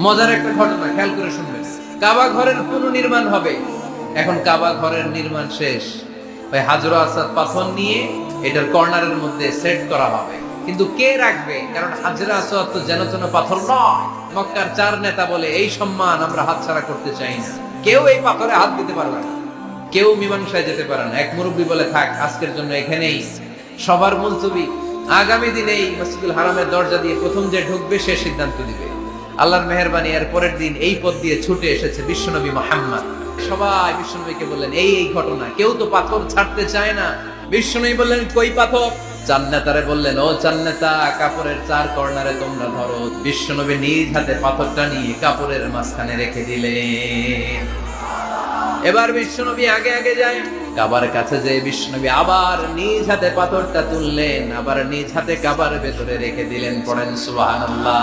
মজার একটা ঘটনা খেয়াল করে শুনবেন। কাবা ঘরের পুনর্নির্মাণ হবে। এখন কাবা ঘরের নির্মাণ শেষ, ওই হাজর আসাদ পাথর নিয়ে এটার কর্নারের মধ্যে সেট করা হবে। কিন্তু কে রাখবে? কারণ হাজরা আসওয়াদ তো যেন তেন পাথর নয়। মক্কার 4 নেতা বলে এই সম্মান আমরা হাতছাড়া করতে চাই না। কেউ এই পাথরে হাত দিতে পারবে না, কেউ মীমাংসায় যেতে পারে না। এক মুরব্বী বলে, থাক আজকের জন্য এখানেই সবার মুলতবি, আগামী দিনে এই মসজিদুল হারামের দরজা দিয়ে প্রথম যে ঢুকবে সে সিদ্ধান্ত দিবে। আল্লাহর মেহেরবানি, এর পরের দিন এই পথ দিয়ে ছুটে এসেছে বিশ্বনবী মুহাম্মদ। সবাই বিশ্বনবীকে বললেন, এই ঘটনা, কেউ তো পাথর ছাড়তে চায় না। বিশ্বনবী বললেন, কই পাথর? জান্নাতারে বললেন, ও জান্নাতা, কাপড়ের 4 কর্নারে তোমরা ধরো। বিশ্বনবী নিজ হাতে পাথরটা নিয়ে কাপড়ের মাঝখানে রেখে দিলেন। এবার বিশ্বনবী আগে আগে যায়, কাবার কাছে যে বিশ্বনবী আবার নিজ হাতে পাথরটা তুললেন, আবার নিজ হাতে কাবার ভেতরে রেখে দিলেন। পড়েন সুবহানাল্লাহ।